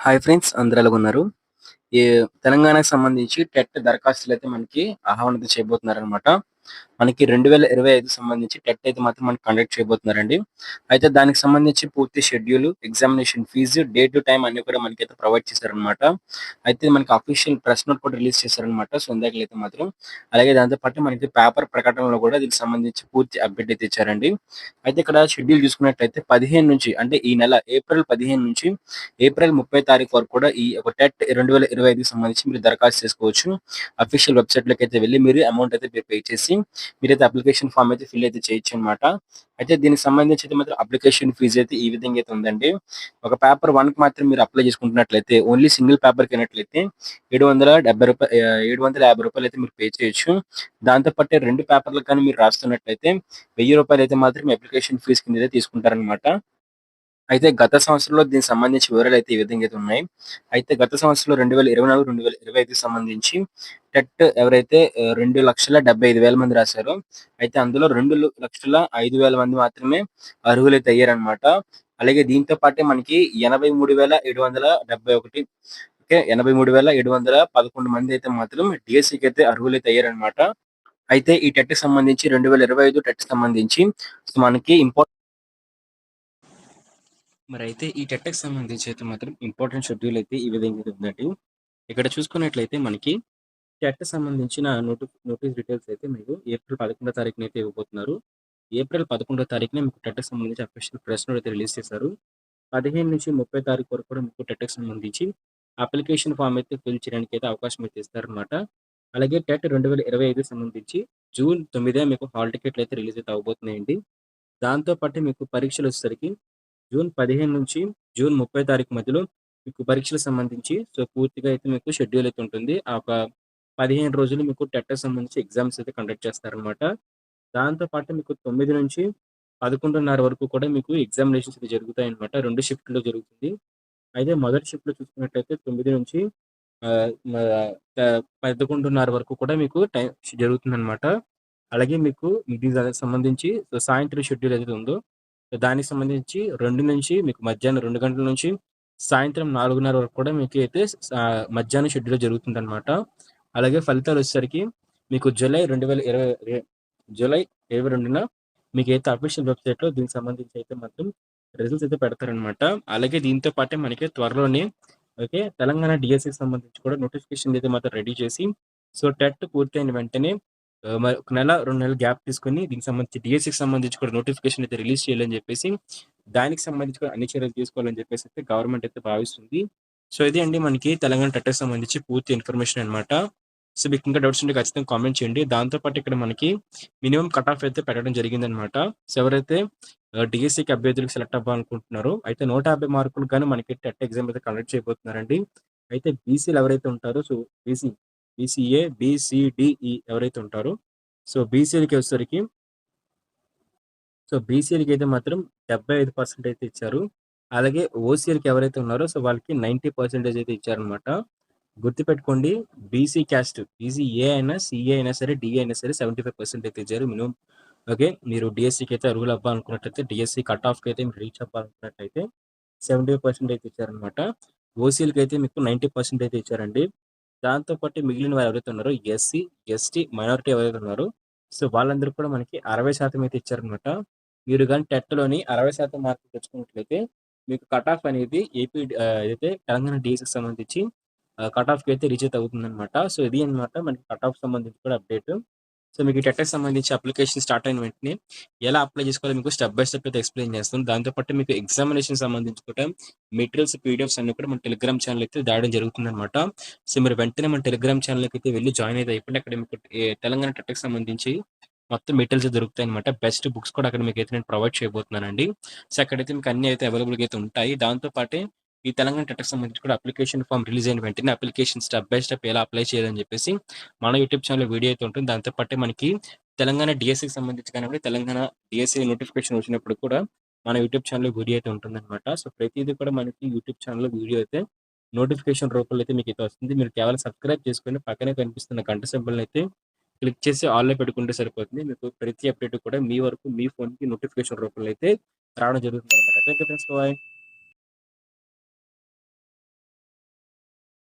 Hi friends, అందరూ ఎలాగున్నారు? ఈ తెలంగాణకు సంబంధించి టెట్ దరఖాస్తులైతే మనకి ఆహ్వానిత చేయబోతున్నారనమాట. మనకి 2025 సంబంధించి టెట్ అయితే మాత్రం మనకి కండక్ట్ చేయబోతున్నారండి. అయితే దానికి సంబంధించి పూర్తి schedule, examination fee, date, time అన్నీ కూడా మనకైతే ప్రొవైడ్ చేశారనమాట. అయితే మనకి అఫీషియల్ ప్రెస్ నోట్ కూడా రిలీజ్ చేశారనమాట. సో, ఇందాకలైతే మాత్రం. అలాగే దాంతో పాటు మనకి పేపర్ ప్రకటనలో కూడా దీనికి సంబంధించి పూర్తి అప్డేట్ అయితే ఇచ్చారండి. అయితే ఇక్కడ షెడ్యూల్ చూసుకున్నట్లయితే 15 నుంచి అంటే ఈ నెల ఏప్రిల్ 15 నుంచి ఏప్రిల్ 30 తారీఖు వరకు కూడా ఈ ఒక టెట్ 2025కి సంబంధించి మీరు దరఖాస్తు చేసుకోవచ్చు. అఫీషియల్ వెబ్‌సైట్‌లోకైతే వెళ్లి మీరు అమౌంట్ అయితే పే చేసి మీరైతే అప్లికేషన్ ఫార్మ్ అయితే ఫిల్ అయితే చేయొచ్చనమాట. అయితే దీనికి సంబంధించి అయితే మాత్రం అప్లికేషన్ ఫీజ్ అయితే ఈ విధంగా అయితే ఉందండి. ఒక పేపర్ 1కి మాత్రం మీరు అప్లై చేసుకుంటున్నట్లయితే ఓన్లీ సింగిల్ పేపర్‌కైనట్లయితే రూ. 750 అయితే మీరు పే చేయొచ్చు. దాంతో పాటు 2 పేపర్‌లకు గాని మీరు రాస్తున్నట్లయితే రూ. 1000 అయితే మాత్రం మీ అప్లికేషన్ ఫీజ్ కింద తీసుకుంటారనమాట. అయితే గత సంవత్సరంలో దీనికి సంబంధించి వివరాలైతే ఈ విధంగా అయితే ఉన్నాయి. అయితే గత సంవత్సరంలో 2024, 2025కి సంబంధించి టెట్ ఎవరైతే 2,75,000 మంది రాసారో, అయితే అందులో 2,05,000 మంది మాత్రమే అర్హులైతే అయ్యారనమాట. అలాగే దీంతో పాటే మనకి 83,771 ఓకే. 83,711 మంది అయితే మాత్రం డీఎస్సీకి అయితే అర్హులైతే అయ్యారనమాట. అయితే ఈ టెట్‌కి సంబంధించి 2025 టెట్‌కి సంబంధించి సో మనకి మరైతే ఈ టెట్‌కి సంబంధించి అయితే మాత్రం ఇంపార్టెంట్ షెడ్యూల్ అయితే ఈ విధంగా అయితే ఉందండి. ఇక్కడ చూసుకున్నట్లయితే మనకి టెట్ సంబంధించిన నోటీస్ డీటెయిల్స్ అయితే మీకు ఏప్రిల్ 11 తారీఖున అయితే ఇవ్వబోతున్నారు. ఏప్రిల్ 11 తారీఖున మీకు టెట్‌కి సంబంధించి అఫీషియల్ ప్రెస్ నోట్ అయితే రిలీజ్ చేశారు. 15-30 తారీఖు వరకు కూడా మీకు టెట్‌కి సంబంధించి అప్లికేషన్ ఫార్మ్ అయితే ఫిల్ చేయడానికి అయితే అవకాశం అయితే ఇస్తారనమాట. అలాగే టెట్ 2025 సంబంధించి జూన్ 9 మీకు హాల్ టికెట్లు అయితే రిలీజ్ అయితే అవ్వబోతున్నాయండి. దాంతో పాటు మీకు పరీక్షలొచ్చేసరికి జూన్ 15 నుంచి జూన్ 30 తారీఖు మధ్యలో మీకు పరీక్షలకు సంబంధించి సో, పూర్తిగా అయితే మీకు షెడ్యూల్ అయితే ఉంటుంది. ఆ ఒక 15 రోజులు మీకు టెట్‌కి సంబంధించి ఎగ్జామ్స్ అయితే కండక్ట్ చేస్తారనమాట. దాంతో పాటు మీకు 9 నుంచి 11:30 వరకు కూడా మీకు ఎగ్జామినేషన్స్ అయితే జరుగుతాయన్నమాట. 2 షిఫ్ట్‌లో జరుగుతుంది. అయితే మొదటి షిఫ్ట్‌లో చూసుకున్నట్టయితే 9 నుంచి ఆహ్, మ ఆహ్, 11:30 వరకు కూడా మీకు టైం జరుగుతుందనమాట. అలాగే మీకు దానికి సంబంధించి సో సాయంత్రం షెడ్యూల్ ఏదైతే ఉందో, సో దానికి సంబంధించి 2 నుంచి మీకు మధ్యాహ్నం 2 గంటల నుంచి సాయంత్రం 4:30 వరకు కూడా మీకు అయితే మధ్యాహ్నం షెడ్యూల్ జరుగుతుందనమాట. అలాగే ఫలితాలొచ్చేసరికి మీకు జూలై 22న మీకైతే అఫీషియల్ వెబ్‌సైట్‌లో దీనికి సంబంధించి అయితే మాత్రం రిజల్ట్స్ అయితే పెడతారనమాట. అలాగే దీంతో పాటే మనకి త్వరలోనే ఓకే. తెలంగాణ డీఎస్సీకి సంబంధించి కూడా నోటిఫికేషన్ అయితే మాత్రం రెడీ చేసి సో టెట్ పూర్తయిన వెంటనే మరి ఒక నెల, 2 నెలలు గ్యాప్ తీసుకొని దీనికి సంబంధించి డీఎస్సీకి సంబంధించి కూడా నోటిఫికేషన్ అయితే రిలీజ్ చేయాలని చెప్పేసి, దానికి సంబంధించి కూడా అన్ని చర్యలు తీసుకోవాలని చెప్పేసి అయితే గవర్నమెంట్ అయితే భావిస్తుంది. సో ఇది అండి మనకి తెలంగాణ టెట్‌కి సంబంధించి పూర్తి ఇన్ఫర్మేషన్ అనమాట. సో మీకు ఇంకా డౌట్స్ ఉంటే ఖచ్చితంగా కామెంట్ చేయండి. దాంతో పాటు ఇక్కడ మనకి మినిమమ్ కట్ ఆఫ్ అయితే పెట్టడం జరిగిందనమాట. సో ఎవరైతే డీఎస్సీకి అభ్యర్థులకు సెలెక్ట్ అవ్వాలనుకుంటున్నారో అయితే 150 మార్కులకు గాను మనకి టెట్ ఎగ్జామ్ అయితే కండక్ట్ చేయబోతున్నారండి. అయితే బీసీలు ఎవరైతే ఉంటారో సో బీసీఏ, బీసీడీఈ ఎవరైతే ఉంటారో సో బీసీలకి వచ్చేసరికి సో బీసీలకి అయితే మాత్రం 75% అయితే ఇచ్చారు. అలాగే ఓసీలకి ఎవరైతే ఉన్నారో సో వాళ్ళకి 90% అయితే ఇచ్చారనమాట. గుర్తుపెట్టుకోండి, బీసీ క్యాస్ట్ బీసీ ఏ అయినా, సీఏ అయినా సరే, డీఏ అయినా సరే 75% అయితే ఇచ్చారు మినిమమ్. ఓకే. మీరు డీఎస్సీకి అయితే అర్హులు అవ్వాలనుకున్నట్లయితే డీఎస్సీ కట్ ఆఫ్‌కి అయితే మీరు రీచ్ అవ్వాలనుకున్నట్లయితే 75% అయితే ఇచ్చారనమాట. ఓసీలకి అయితే మీకు 90% అయితే ఇచ్చారండి. దాంతో పాటు మిగిలిన వారు ఎవరైతే ఉన్నారో ఎస్సీ, ఎస్టీ, మైనారిటీ ఎవరైతే ఉన్నారో సో వాళ్ళందరికి కూడా మనకి 60% అయితే ఇచ్చారనమాట. మీరు గాని టెట్‌లోని 60% మార్కులు తెచ్చుకున్నట్లయితే మీకు కట్ ఆఫ్ అనేది ఏదైతే తెలంగాణ డీఎస్సీకి సంబంధించి కట్ ఆఫ్‌కి అయితే రీచ్ అయితే అవుతుందనమాట. సో ఇది అన్నమాట మనకి కట్ ఆఫ్‌కి సంబంధించి కూడా అప్డేట్. సో మీకు ఈ టెట్‌కి సంబంధించి అప్లికేషన్ స్టార్ట్ అయిన వెంటనే ఎలా అప్లై చేసుకోవాలో మీకు స్టెప్ బై స్టెప్ అయితే ఎక్స్‌ప్లెయిన్ చేస్తాను. దాంతో పాటు మీకు ఎగ్జామినేషన్ సంబంధించి కూడా మెటీరియల్స్, పీడిఎఫ్స్ అన్నీ కూడా మన టెలిగ్రామ్ ఛానెల్ అయితే దాయడం జరుగుతుందనమాట. సో మీరు వెంటనే మన టెలిగ్రామ్ ఛానెల్‌కి అయితే వెళ్లి జాయిన్ అయితే అయిపోండి. అక్కడ మీకు తెలంగాణ టెట్‌కి సంబంధించి మొత్తం మెటీరియల్స్ దొరుకుతాయన్నమాట. బెస్ట్ బుక్స్ కూడా అక్కడ మీకైతే నేను ప్రొవైడ్ చేయబోతున్నానండి. సో అక్కడైతే మీకు అన్నీ అయితే అవైలబుల్‌గా అయితే ఉంటాయి. దాంతో పాటే ఈ తెలంగాణ టెట్‌కి సంబంధించి కూడా అప్లికేషన్ ఫార్మ్ రిలీజ్ అయిన వెంటనే అప్లికేషన్ స్టెప్ బై స్టెప్ ఎలా అప్లై చేయాలని చెప్పేసి మన యూట్యూబ్ ఛానెల్‌లో వీడియో అయితే ఉంటుంది. దాంతో పాటే మనకి తెలంగాణ డీఎస్సీకి సంబంధించి కానివ్వండి, తెలంగాణ డీఎస్సీ నోటిఫికేషన్ వచ్చినప్పుడు కూడా మన యూట్యూబ్ ఛానెల్‌లో వీడియో అయితే ఉంటుందన్నమాట. సో ప్రతీది కూడా మనకి యూట్యూబ్ ఛానెల్‌లో వీడియో అయితే నోటిఫికేషన్ రూపంలో అయితే మీకైతే వస్తుంది. మీరు కేవలం సబ్స్క్రైబ్ చేసుకొని పక్కనే కనిపిస్తున్న గంట సింబల్‌ని అయితే క్లిక్ చేసి ఆల్‌లో పెట్టుకుంటే సరిపోతుంది. మీకు ప్రతి అప్డేట్ కూడా మీ వరకు మీ ఫోన్‌కి నోటిఫికేషన్ రూపంలో అయితే రావడం జరుగుతుందన్నమాట. Thank you friends. బాయ్.